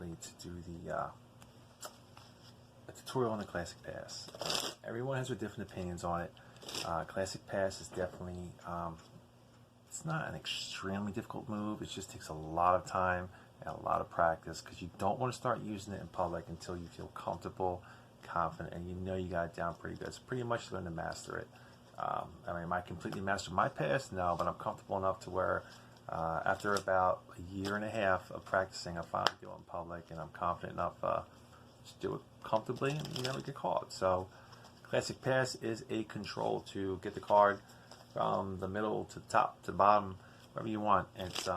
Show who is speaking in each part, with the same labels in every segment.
Speaker 1: shortly to do the a tutorial on the Classic Pass. Everyone has their different opinions on it. Classic Pass is definitely, it's not an extremely difficult move. It just takes a lot of time and a lot of practice, because you don't want to start using it in public until you feel comfortable, confident, and you know you got it down pretty good. It's pretty much learn to master it. I mean, am I completely mastered my pass? No, but I'm comfortable enough to where after about a year and a half of practicing, I finally do it in public, and I'm confident enough to do it comfortably and never get caught. So Classic Pass is a control to get the card from the middle to the top to the bottom, wherever you want. It's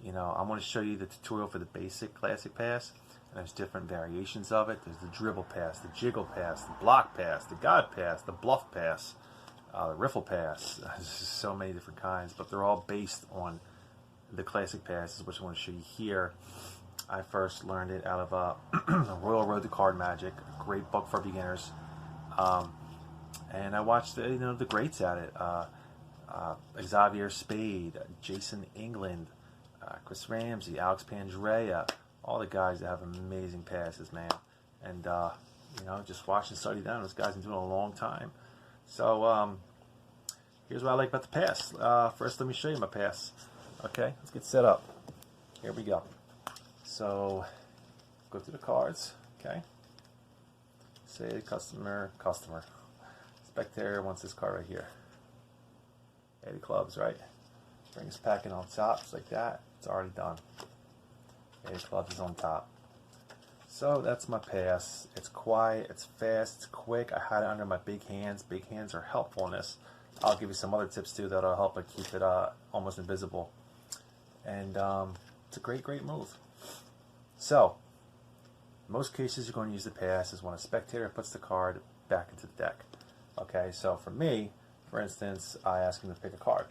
Speaker 1: you know, I'm going to show you the tutorial for the basic Classic Pass, and there's different variations of it. There's the dribble pass, the jiggle pass, the block pass, the god pass, the bluff pass, the riffle pass. There's just so many different kinds, but they're all based on the Classic Passes, which I want to show you here. I first learned it out of Royal Road to Card Magic, a great book for beginners, and I watched the greats at it. Xavier Spade, Jason England, Chris Ramsey, Alex Pandrea, all the guys that have amazing passes, man. And just watch and study them. Those guys have been doing it a long time. So here's what I like about the pass. First, let me show you my pass. Okay, let's get set up. Here we go. So go through the cards. Okay. Say customer. Spectator wants this card right here. 8 of clubs, right? Bring his packet on top, just like that. It's already done. 8 of clubs is on top. So that's my pass. It's quiet, it's fast, it's quick. I hide it under my big hands. Big hands are helpful in this. I'll give you some other tips too that'll help it keep it almost invisible. And it's a great move. So, in most cases you're going to use the pass is when a spectator puts the card back into the deck. Okay, so for me, for instance, I ask them to pick a card.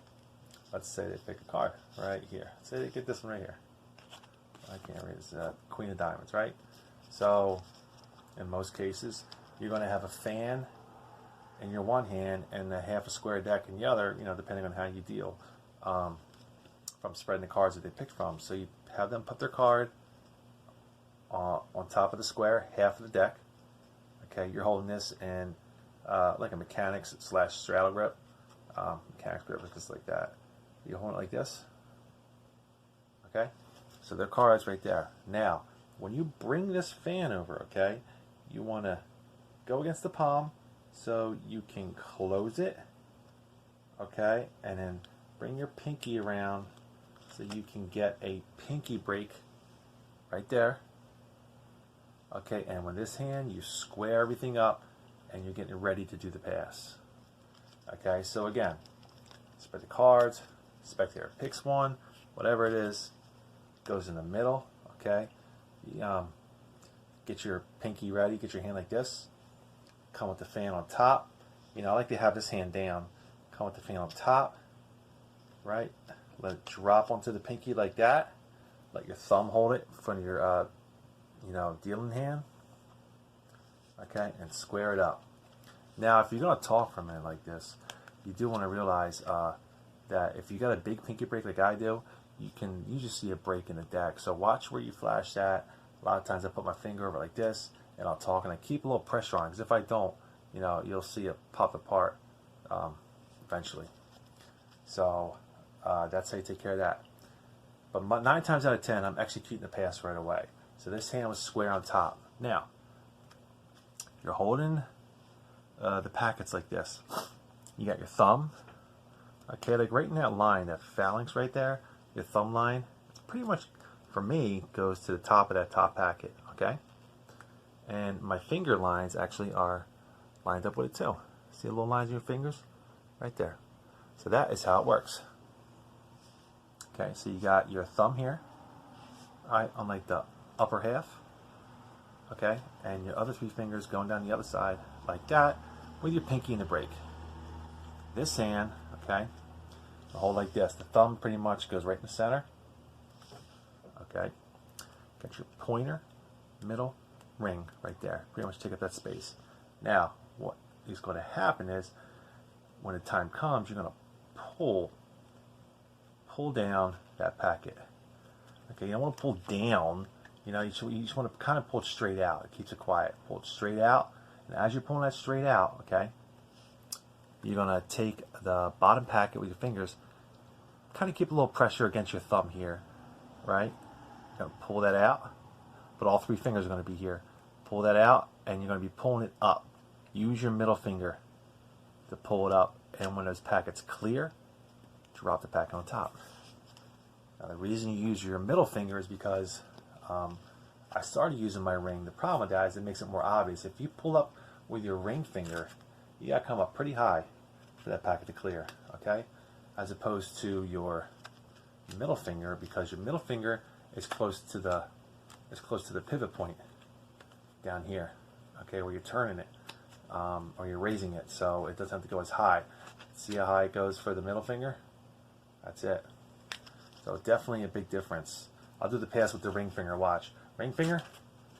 Speaker 1: Let's say they pick a card right here. Say they get this one right here. I can't read this. Queen of Diamonds, right? So, in most cases, you're going to have a fan in your one hand and a half a square deck in the other, depending on how you deal from spreading the cards that they picked from. So you have them put their card on top of the square, half of the deck. Okay, you're holding this in like a mechanics / straddle grip. Mechanics grip is just like that. You hold it like this. Okay, so their card's right there. Now, when you bring this fan over, okay, you want to go against the palm so you can close it. Okay, and then bring your pinky around so you can get a pinky break right there. Okay, and with this hand, you square everything up and you're getting ready to do the pass. Okay, so again, spread the cards, spectator picks one, whatever it is, goes in the middle. Okay, get your pinky ready, get your hand like this, come with the fan on top. I like to have this hand down, come with the fan on top, right? Let it drop onto the pinky like that. Let your thumb hold it in front of your dealing hand. Okay, and square it up. Now, if you're going to talk for a minute like this, you do want to realize that if you got a big pinky break like I do, you just see a break in the deck. So watch where you flash that. A lot of times I put my finger over like this, and I'll talk, and I keep a little pressure on it, because if I don't, you'll see it pop apart eventually. So that's how you take care of that. But 9 times out of 10, I'm executing the pass right away. So this hand was square on top. Now, you're holding the packets like this. You got your thumb. Okay, like right in that line, that phalanx right there, your thumb line, it's pretty much, for me, goes to the top of that top packet, okay? And my finger lines actually are lined up with it too. See the little lines in your fingers? Right there. So that is how it works. Okay, so you got your thumb here, right, on like the upper half, okay? And your other 3 fingers going down the other side like that with your pinky in the break. This hand, okay, I'll hold like this. The thumb pretty much goes right in the center. Okay, got your pointer, middle, ring right there. Pretty much take up that space. Now, what is going to happen is, when the time comes, you're going to pull down that packet. Okay, you don't want to pull down. You know, you just want to kind of pull it straight out. It keeps it quiet. Pull it straight out. And as you're pulling that straight out, okay, you're going to take the bottom packet with your fingers, kind of keep a little pressure against your thumb here, right? You're going to pull that out, but all three fingers are going to be here. Pull that out, and you're going to be pulling it up. Use your middle finger to pull it up, and when those packets clear, drop the packet on top. Now, the reason you use your middle finger is because I started using my ring. The problem with that is it makes it more obvious. If you pull up with your ring finger, you got to come up pretty high for that packet to clear, okay? As opposed to your middle finger, because your middle finger is close to the pivot point down here, okay, where you're turning it or you're raising it, so it doesn't have to go as high. See how high it goes for the middle finger? That's it. So definitely a big difference. I'll do the pass with the ring finger. Watch. Ring finger,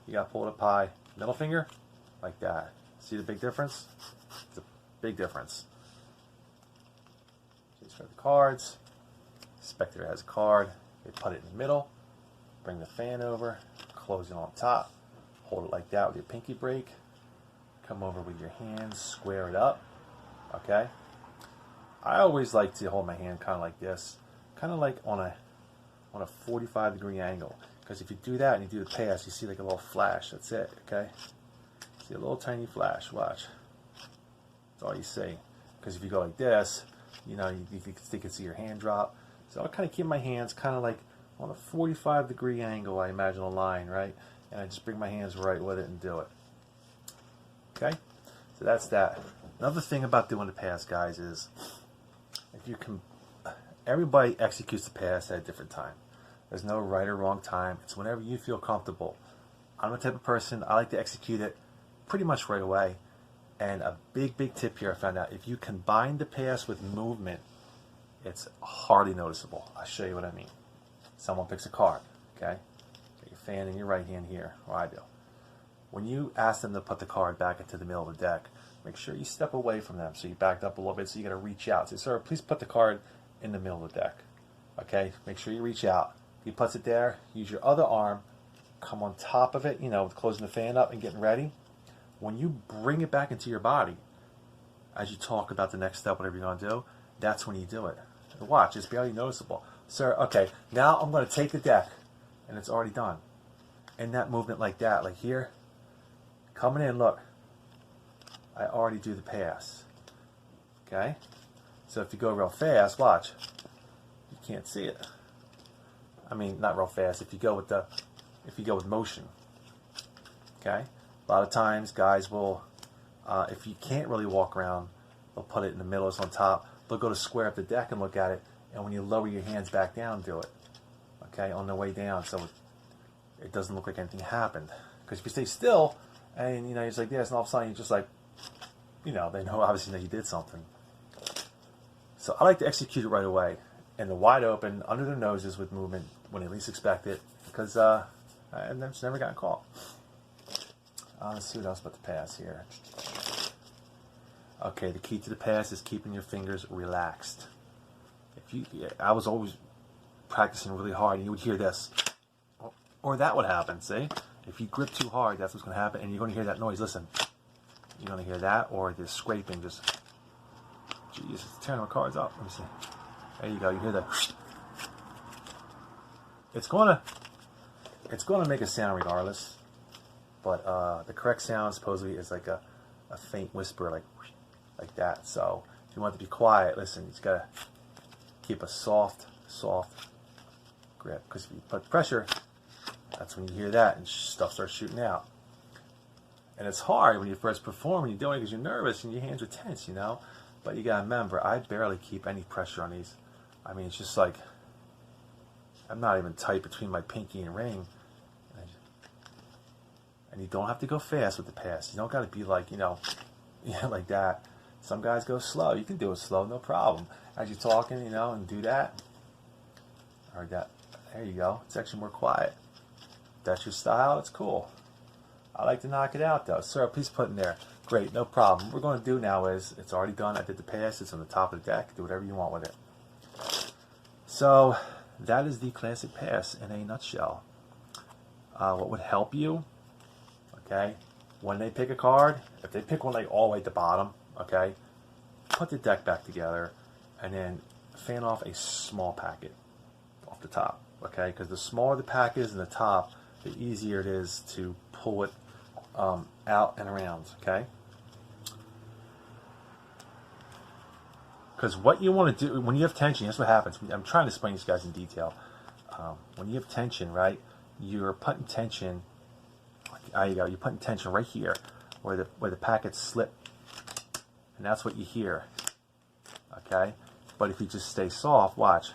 Speaker 1: you got to pull it up high. Middle finger, like that. See the big difference? It's a big difference. These are the cards. Spectator has a card. They put it in the middle. Bring the fan over. Close it on top. Hold it like that with your pinky break. Come over with your hands. Square it up. Okay? I always like to hold my hand kind of like this. Kind of like on a 45-degree angle. Because if you do that and you do the pass, you see like a little flash. That's it. Okay? See a little tiny flash. Watch. That's all you see. Because if you go like this, you know, you can see your hand drop. So I kind of keep my hands kind of like on a 45-degree angle, I imagine a line, right? And I just bring my hands right with it and do it. Okay? So that's that. Another thing about doing the pass, guys, is if you can, everybody executes the pass at a different time. There's no right or wrong time. It's whenever you feel comfortable. I'm the type of person, I like to execute it pretty much right away. And a big tip here I found out, if you combine the pass with movement, it's hardly noticeable. I'll show you what I mean. Someone picks a card, okay? Get your fan in your right hand here, or I do. When you ask them to put the card back into the middle of the deck, make sure you step away from them. So you backed up a little bit, so you got to reach out. Say, sir, please put the card in the middle of the deck. Okay? Make sure you reach out. He puts it there. Use your other arm. Come on top of it, you know, closing the fan up and getting ready. When you bring it back into your body, as you talk about the next step, whatever you're going to do, that's when you do it. Watch, it's barely noticeable. Sir, okay, now I'm going to take the deck, and it's already done. In that movement like that, like here, coming in, look, I already do the pass. Okay? So if you go real fast, watch, you can't see it. I mean, not real fast, if you go with motion. Okay? A lot of times, guys will, if you can't really walk around, they'll put it in the middle, it's on top. They'll go to square up the deck and look at it, and when you lower your hands back down, do it. Okay, on the way down, so it doesn't look like anything happened. Because if you stay still, and you know, it's like this, and all of a sudden you're just like, you know, they know obviously that you did something. So I like to execute it right away, in the wide open, under their noses with movement when they least expect it, because I've just never gotten caught. Let's see what else about the pass here. Okay, the key to the pass is keeping your fingers relaxed. I was always practicing really hard, and you would hear this, or that would happen. See, if you grip too hard, that's what's going to happen, and you're going to hear that noise. Listen, you're going to hear that, or the scraping. Just, Jesus, tearing my cards up. Let me see. There you go. You hear that? It's going to make a sound regardless. But the correct sound supposedly is like a faint whisper, like that. So if you want it to be quiet, listen, you just gotta keep a soft grip. Because if you put pressure, that's when you hear that and stuff starts shooting out. And it's hard when you first perform and you're doing it because you're nervous and your hands are tense, you know. But you gotta remember, I barely keep any pressure on these. I mean, it's just like I'm not even tight between my pinky and ring. And you don't have to go fast with the pass. You don't got to be like, you know, like that. Some guys go slow. You can do it slow, no problem. As you're talking, you know, and do that. Or that. There you go. It's actually more quiet. That's your style. It's cool. I like to knock it out, though. Sir, please put in there. Great, no problem. What we're going to do now is, it's already done. I did the pass. It's on the top of the deck. Do whatever you want with it. So, that is the Classic Pass in a nutshell. What would help you, okay, when they pick a card, if they pick one like all the way at the bottom, okay, put the deck back together and then fan off a small packet off the top, okay, because the smaller the pack is in the top, the easier it is to pull it out and around, okay? Because what you want to do, when you have tension, here's what happens. I'm trying to explain this, guys, in detail. When you have tension, right, you're putting tension, there you go, you're putting tension right here, where the packets slip, and that's what you hear, okay? But if you just stay soft, watch,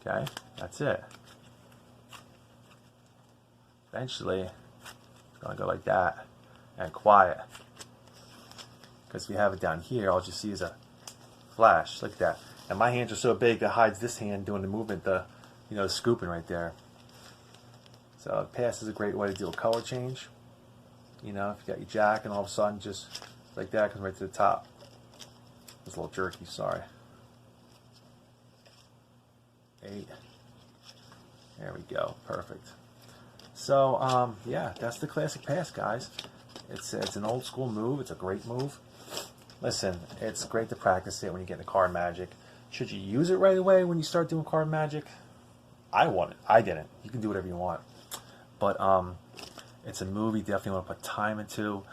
Speaker 1: okay, that's it. Eventually, it's going to go like that, and quiet. Because if you have it down here, all you see is a flash, like that. And my hands are so big that hides this hand doing the movement, the scooping right there. So the pass is a great way to do a color change. If you got your jack and all of a sudden just like that comes right to the top. It's a little jerky, sorry. 8. There we go, perfect. So yeah, that's the Classic Pass, guys. It's an old school move. It's a great move. Listen, it's great to practice it when you get into card magic. Should you use it right away when you start doing card magic? I wouldn't. I didn't. You can do whatever you want. But it's a move you definitely want to put time into.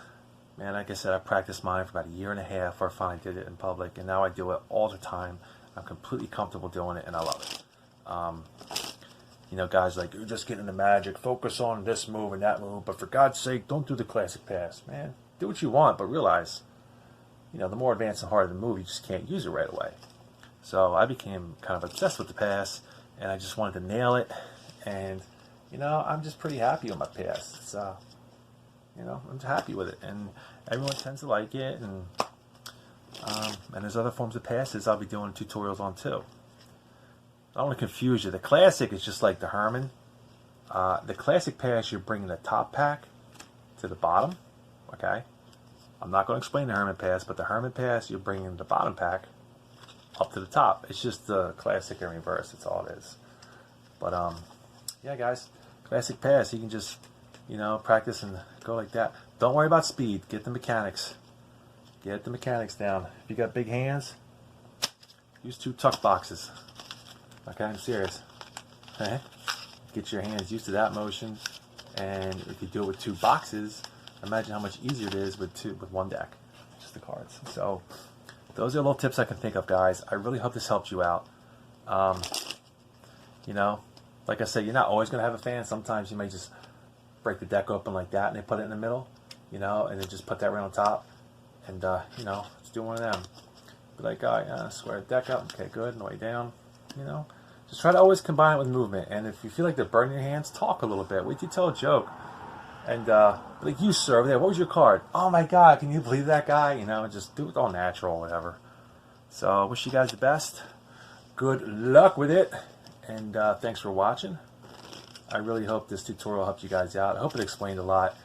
Speaker 1: Man, like I said, I practiced mine for about 1.5 years before I finally did it in public, and now I do it all the time. I'm completely comfortable doing it, and I love it. Guys like, you're just getting into magic, focus on this move and that move, but for God's sake, don't do the Classic Pass. Man, do what you want, but realize, the more advanced and harder the move, you just can't use it right away. So I became kind of obsessed with the pass, and I just wanted to nail it, and I'm just pretty happy with my pass. It's I'm happy with it, and everyone tends to like it, and there's other forms of passes I'll be doing tutorials on too. I don't want to confuse you. The Classic is just like the Herman. The Classic Pass, you're bringing the top pack to the bottom, okay? I'm not going to explain the Herman Pass, but the Herman Pass, you're bringing the bottom pack up to the top. It's just the Classic in reverse. That's all it is. But yeah, guys, Classic Pass, you can just practice and go like that. Don't worry about speed. Get the mechanics. Get the mechanics down. If you got big hands, use 2 tuck boxes. Okay, I'm serious. Okay? Get your hands used to that motion, and if you do it with 2 boxes, imagine how much easier it is with 1 deck, just the cards. So those are little tips I can think of, guys. I really hope this helped you out. Like I said, you're not always going to have a fan. Sometimes you may just break the deck open like that and they put it in the middle, and then just put that right on top, and let's do one of them. Be like, square the deck up. Okay, good. On the way down, just try to always combine it with movement. And if you feel like they're burning your hands, talk a little bit. Wait till you tell a joke. And like, you, sir, over there, what was your card? Oh my God, can you believe that guy? Just do it all natural, whatever. So I wish you guys the best. Good luck with it. And thanks for watching. I really hope this tutorial helped you guys out. I hope it explained a lot.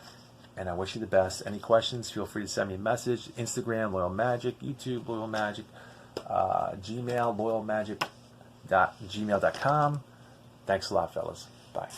Speaker 1: And I wish you the best. Any questions, feel free to send me a message. Instagram, Loyal Magic. YouTube, Loyal Magic. Gmail, loyalmagic.gmail.com. Thanks a lot, fellas. Bye.